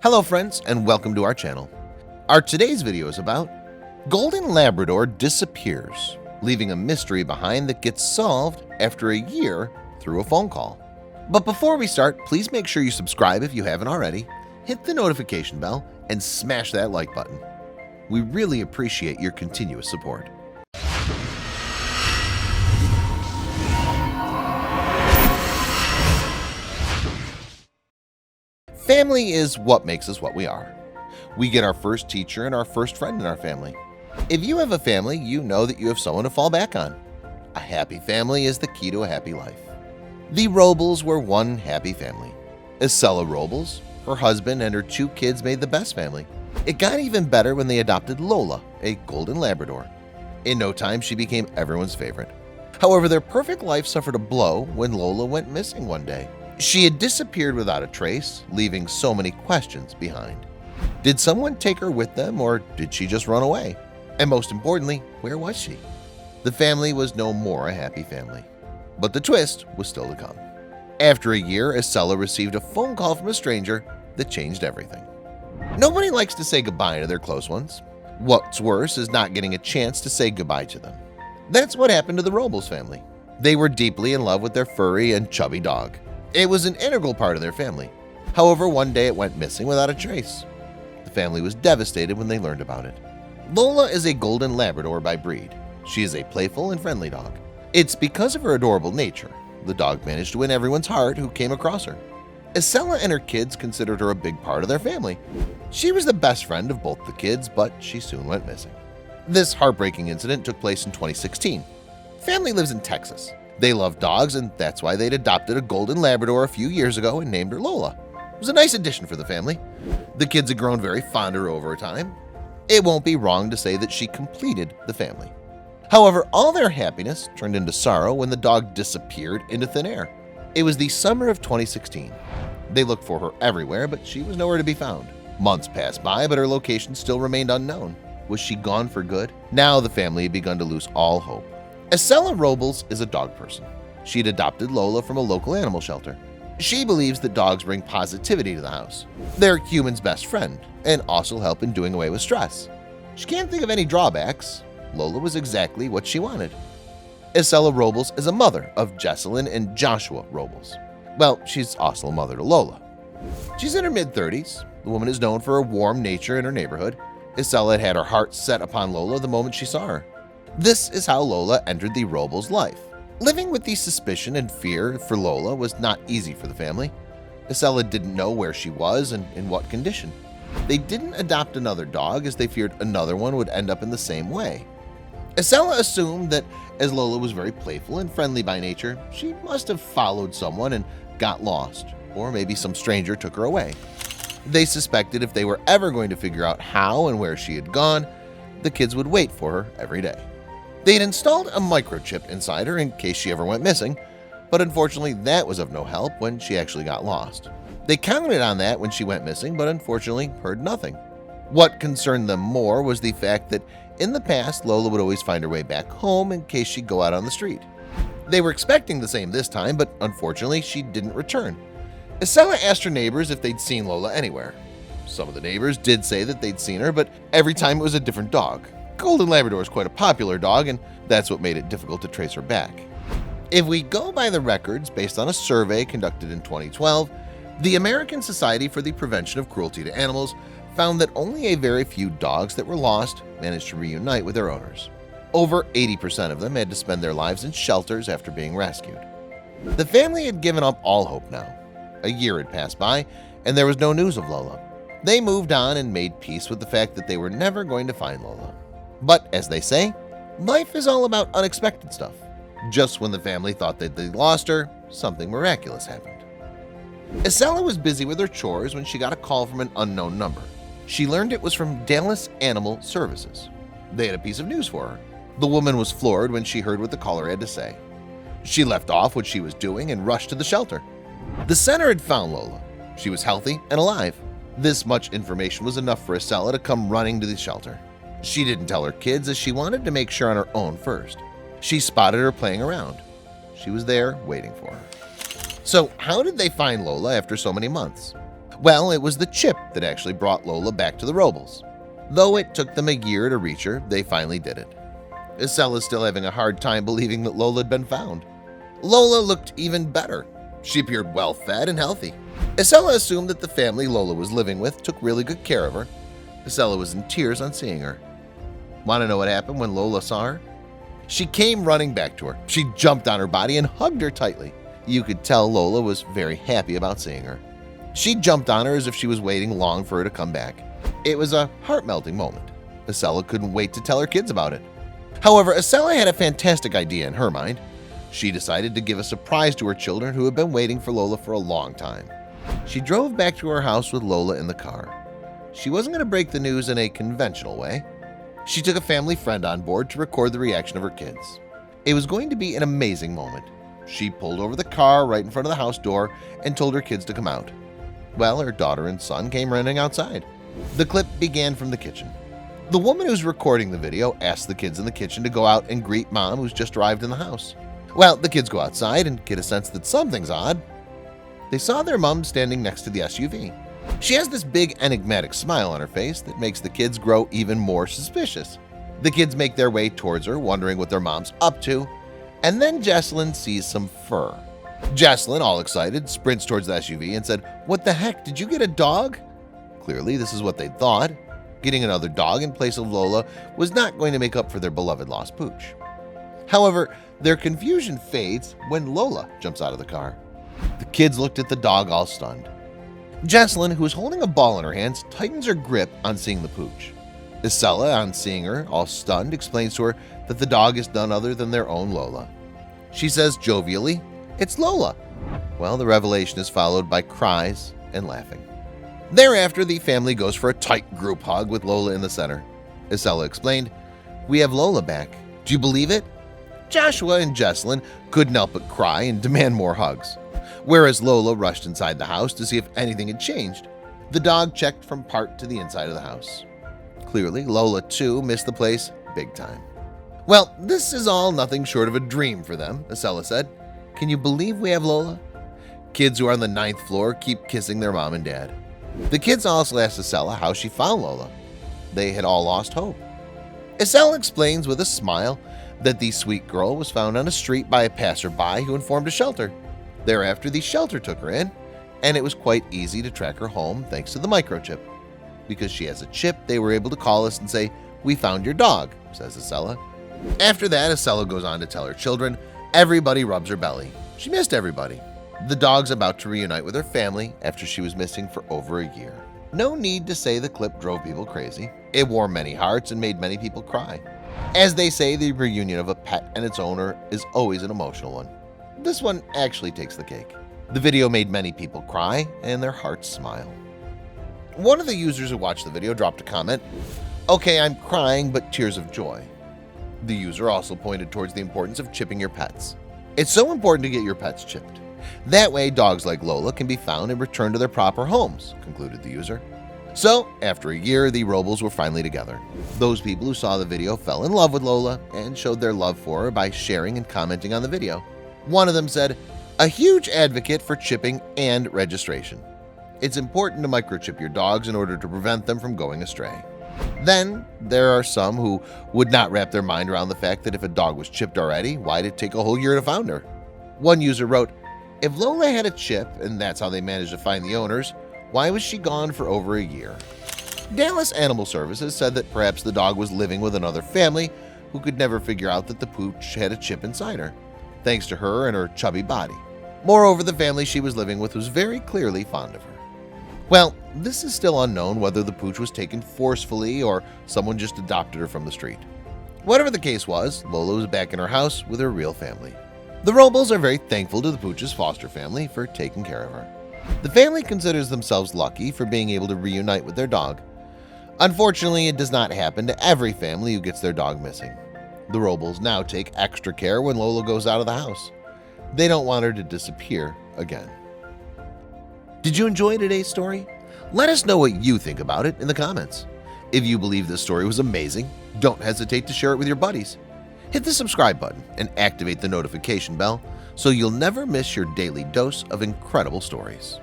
Hello friends and welcome to our channel. Our today's video is about Golden Labrador disappears, leaving a mystery behind that gets solved after a year through a phone call. But before we start, please make sure you subscribe if you haven't already, hit the notification bell, and smash that like button. We really appreciate your continuous support. Family is what makes us what we are. We get our first teacher and our first friend in our family. If you have a family, you know that you have someone to fall back on. A happy family is the key to a happy life. The Robles were one happy family. Estella Robles, her husband, and her 2 kids made the best family. It got even better when they adopted Lola, a Golden Labrador. In no time, she became everyone's favorite. However, their perfect life suffered a blow when Lola went missing one day. She had disappeared without a trace, leaving so many questions behind. Did someone take her with them, or did she just run away? And most importantly, where was she? The family was no more a happy family. But the twist was still to come. After a year, Estella received a phone call from a stranger that changed everything. Nobody likes to say goodbye to their close ones. What's worse is not getting a chance to say goodbye to them. That's what happened to the Robles family. They were deeply in love with their furry and chubby dog. It was an integral part of their family. However, one day it went missing without a trace. The family was devastated when they learned about it. Lola is a Golden Labrador by breed. She is a playful and friendly dog. It's because of her adorable nature. The dog managed to win everyone's heart who came across her. Estella and her kids considered her a big part of their family. She was the best friend of both the kids, but she soon went missing. This heartbreaking incident took place in 2016. Family lives in Texas. They love dogs, and that's why they'd adopted a Golden Labrador a few years ago and named her Lola. It was a nice addition for the family. The kids had grown very fond of her over time. It won't be wrong to say that she completed the family. However, all their happiness turned into sorrow when the dog disappeared into thin air. It was the summer of 2016. They looked for her everywhere, but she was nowhere to be found. Months passed by, but her location still remained unknown. Was she gone for good? Now the family had begun to lose all hope. Estella Robles is a dog person. She'd adopted Lola from a local animal shelter. She believes that dogs bring positivity to the house. They're humans' best friend and also help in doing away with stress. She can't think of any drawbacks. Lola was exactly what she wanted. Estella Robles is a mother of Jesselyn and Joshua Robles. Well, she's also a mother to Lola. She's in her mid-30s. The woman is known for her warm nature in her neighborhood. Estella had her heart set upon Lola the moment she saw her. This is how Lola entered the Robles' life. Living with the suspicion and fear for Lola was not easy for the family. Estella didn't know where she was and in what condition. They didn't adopt another dog as they feared another one would end up in the same way. Estella assumed that as Lola was very playful and friendly by nature, she must have followed someone and got lost, or maybe some stranger took her away. They suspected if they were ever going to figure out how and where she had gone, the kids would wait for her every day. They'd installed a microchip inside her in case she ever went missing, but unfortunately that was of no help when she actually got lost. They counted on that when she went missing, but unfortunately heard nothing. What concerned them more was the fact that in the past, Lola would always find her way back home in case she'd go out on the street. They were expecting the same this time, but unfortunately she didn't return. Estella asked her neighbors if they'd seen Lola anywhere. Some of the neighbors did say that they'd seen her, but every time it was a different dog. Golden Labrador is quite a popular dog, and that's what made it difficult to trace her back. If we go by the records based on a survey conducted in 2012, the American Society for the Prevention of Cruelty to Animals found that only a very few dogs that were lost managed to reunite with their owners. Over 80% of them had to spend their lives in shelters after being rescued. The family had given up all hope now. A year had passed by, and there was no news of Lola. They moved on and made peace with the fact that they were never going to find Lola. But as they say, life is all about unexpected stuff. Just when the family thought that they lost her, something miraculous happened. Estella was busy with her chores when she got a call from an unknown number. She learned it was from Dallas Animal Services. They had a piece of news for her. The woman was floored when she heard what the caller had to say. She left off what she was doing and rushed to the shelter. The center had found Lola. She was healthy and alive. This much information was enough for Estella to come running to the shelter. She didn't tell her kids as she wanted to make sure on her own first. She spotted her playing around. She was there waiting for her. So how did they find Lola after so many months? Well, it was the chip that actually brought Lola back to the Robles. Though it took them a year to reach her, they finally did it. Estella is still having a hard time believing that Lola had been found. Lola looked even better. She appeared well-fed and healthy. Estella assumed that the family Lola was living with took really good care of her. Estella was in tears on seeing her. Want to know what happened when Lola saw her? She came running back to her. She jumped on her body and hugged her tightly. You could tell Lola was very happy about seeing her. She jumped on her as if she was waiting long for her to come back. It was a heart-melting moment. Estella couldn't wait to tell her kids about it. However, Estella had a fantastic idea in her mind. She decided to give a surprise to her children who had been waiting for Lola for a long time. She drove back to her house with Lola in the car. She wasn't going to break the news in a conventional way. She took a family friend on board to record the reaction of her kids. It was going to be an amazing moment. She pulled over the car right in front of the house door and told her kids to come out. Well, her daughter and son came running outside. The clip began from the kitchen. The woman who's recording the video asked the kids in the kitchen to go out and greet Mom, who's just arrived in the house. Well, the kids go outside and get a sense that something's odd. They saw their mom standing next to the SUV. She has this big enigmatic smile on her face that makes the kids grow even more suspicious. The kids make their way towards her, wondering what their mom's up to, and then Jessalyn sees some fur. Jessalyn, all excited, sprints towards the SUV and said, "What the heck, did you get a dog?" Clearly, this is what they thought. Getting another dog in place of Lola was not going to make up for their beloved lost pooch. However, their confusion fades when Lola jumps out of the car. The kids looked at the dog all stunned. Jessalyn, who is holding a ball in her hands, tightens her grip on seeing the pooch. Estella, on seeing her, all stunned, explains to her that the dog is none other than their own Lola. She says jovially, "It's Lola." Well, the revelation is followed by cries and laughing. Thereafter, the family goes for a tight group hug with Lola in the center. Estella explained, "We have Lola back. Do you believe it?" Joshua and Jessalyn couldn't help but cry and demand more hugs, whereas Lola rushed inside the house to see if anything had changed. The dog checked from part to the inside of the house. Clearly, Lola too missed the place big time. "Well, this is all nothing short of a dream for them," Estella said. "Can you believe we have Lola?" Kids who are on the 9th floor keep kissing their mom and dad. The kids also asked Estella how she found Lola. They had all lost hope. Estella explains with a smile that the sweet girl was found on a street by a passerby who informed a shelter. Thereafter, the shelter took her in, and it was quite easy to track her home thanks to the microchip. Because she has a chip, they were able to call us and say, "We found your dog," says Estella. After that, Estella goes on to tell her children, everybody rubs her belly. She missed everybody. The dog's about to reunite with her family after she was missing for over a year. No need to say the clip drove people crazy. It warmed many hearts and made many people cry. As they say, the reunion of a pet and its owner is always an emotional one. This one actually takes the cake. The video made many people cry and their hearts smile. One of the users who watched the video dropped a comment, "Okay, I'm crying, but tears of joy." The user also pointed towards the importance of chipping your pets. It's so important to get your pets chipped. That way, dogs like Lola can be found and returned to their proper homes, concluded the user. So, after a year, the Robles were finally together. Those people who saw the video fell in love with Lola and showed their love for her by sharing and commenting on the video. One of them said, "A huge advocate for chipping and registration. It's important to microchip your dogs in order to prevent them from going astray." Then, there are some who would not wrap their mind around the fact that if a dog was chipped already, why did it take a whole year to find her? One user wrote, "If Lola had a chip, and that's how they managed to find the owners, why was she gone for over a year?" Dallas Animal Services said that perhaps the dog was living with another family who could never figure out that the pooch had a chip inside her, thanks to her and her chubby body. Moreover, the family she was living with was very clearly fond of her. Well, this is still unknown whether the pooch was taken forcefully or someone just adopted her from the street. Whatever the case was, Lola was back in her house with her real family. The Robles are very thankful to the pooch's foster family for taking care of her. The family considers themselves lucky for being able to reunite with their dog. Unfortunately, it does not happen to every family who gets their dog missing. The Robles now take extra care when Lola goes out of the house. They don't want her to disappear again. Did you enjoy today's story? Let us know what you think about it in the comments. If you believe this story was amazing, don't hesitate to share it with your buddies. Hit the subscribe button and activate the notification bell so you'll never miss your daily dose of incredible stories.